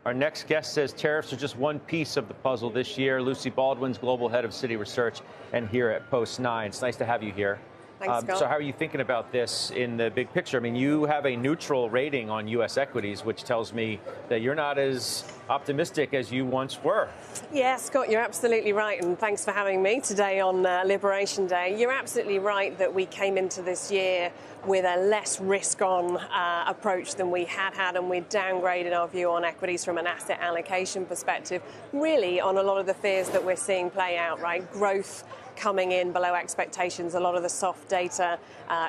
Our next guest says tariffs are just one piece of the puzzle this year. Lucy Baldwin's global head of Citi Research and here at Post 9. It's nice to have you here. Thanks, Scott. So how are you thinking about this in the big picture? I mean, you have a neutral rating on U.S. equities, which tells me that you're not as optimistic as you once were. Yeah, Scott, you're absolutely right. And thanks for having me today on Liberation Day. You're absolutely right that we came into this year with a less risk-on approach than we had, and we downgraded our view on equities from an asset allocation perspective, really on a lot of the fears that we're seeing play out, right? Growth coming in below expectations, a lot of the soft data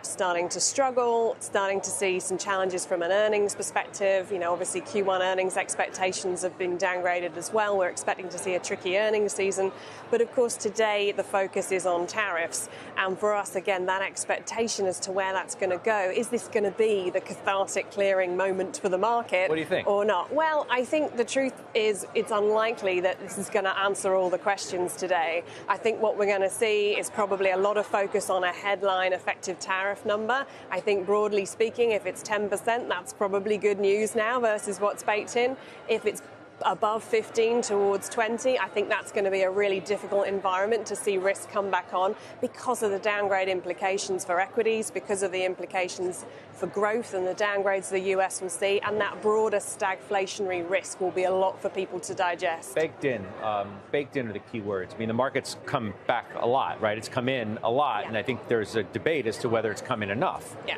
starting to struggle, starting to see some challenges from an earnings perspective. You know, obviously Q1 earnings expectations have been downgraded as well. We're expecting to see a tricky earnings season. But of course, today the focus is on tariffs. And for us, again, that expectation as to where that's going to go, is this going to be the cathartic clearing moment for the market? What do you think? Or not? Well, I think the truth is it's unlikely that this is going to answer all the questions today. I think what we're going to see is probably a lot of focus on a headline effective tariff number. I think broadly speaking, if it's 10%, that's probably good news now versus what's baked in. If it's above 15 towards 20, I think that's going to be a really difficult environment to see risk come back on because of the downgrade implications for equities, because of the implications for growth and the downgrades the US will see, and that broader stagflationary risk will be a lot for people to digest. Baked in are the key words. I mean, the market's come back a lot, right? It's come in a lot, and I think there's a debate as to whether it's come in enough. Yeah.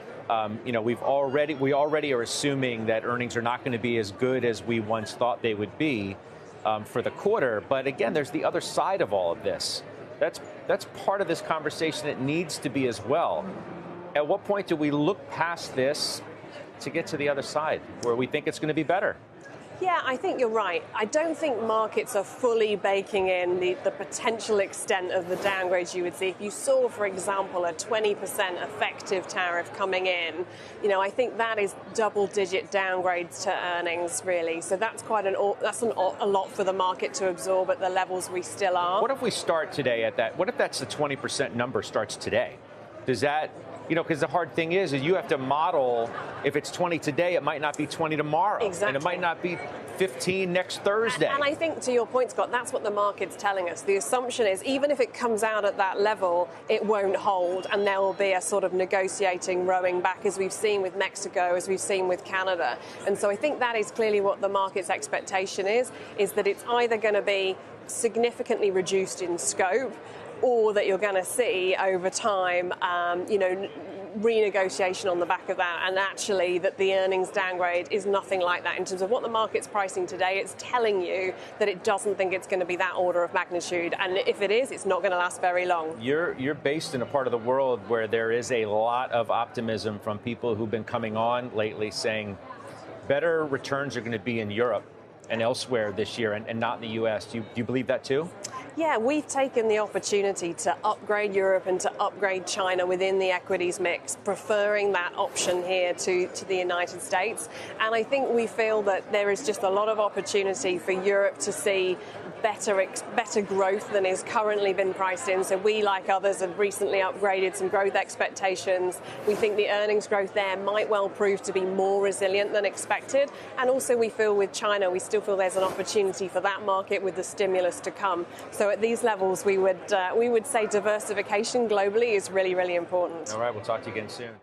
You know, we already are assuming that earnings are not going to be as good as we once thought they would be for the quarter. But again, there's the other side of all of this. That's part of this conversation. It needs to be as well. At what point do we look past this to get to the other side where we think it's going to be better? Yeah, I think you're right. I don't think markets are fully baking in the potential extent of the downgrades you would see. If you saw, for example, a 20% effective tariff coming in, you know, I think that is double-digit downgrades to earnings, really. So that's a lot for the market to absorb at the levels we still are. What if we start today at that? What if that's the 20% number starts today? Does that... You know, because the hard thing is you have to model, if it's 20 today, it might not be 20 tomorrow. Exactly. And it might not be 15 next Thursday. And I think, to your point, Scott, that's what the market's telling us. The assumption is, even if it comes out at that level, it won't hold, and there will be a sort of negotiating, rowing back, as we've seen with Mexico, as we've seen with Canada. And so I think that is clearly what the market's expectation is that it's either going to be significantly reduced in scope, or that you're going to see over time, you know, renegotiation on the back of that, and actually that the earnings downgrade is nothing like that in terms of what the market's pricing today. It's telling you that it doesn't think it's going to be that order of magnitude, and if it is, it's not going to last very long. You're based in a part of the world where there is a lot of optimism from people who've been coming on lately saying better returns are going to be in Europe and elsewhere this year and not in the U.S. Do you believe that too? Yeah, we've taken the opportunity to upgrade Europe and to upgrade China within the equities mix, preferring that option here to the United States. And I think we feel that there is just a lot of opportunity for Europe to see better growth than is currently been priced in. So we, like others, have recently upgraded some growth expectations. We think the earnings growth there might well prove to be more resilient than expected. And also we feel with China, we still feel there's an opportunity for that market with the stimulus to come. So at these levels, we would say diversification globally is really, really important. All right, we'll talk to you again soon.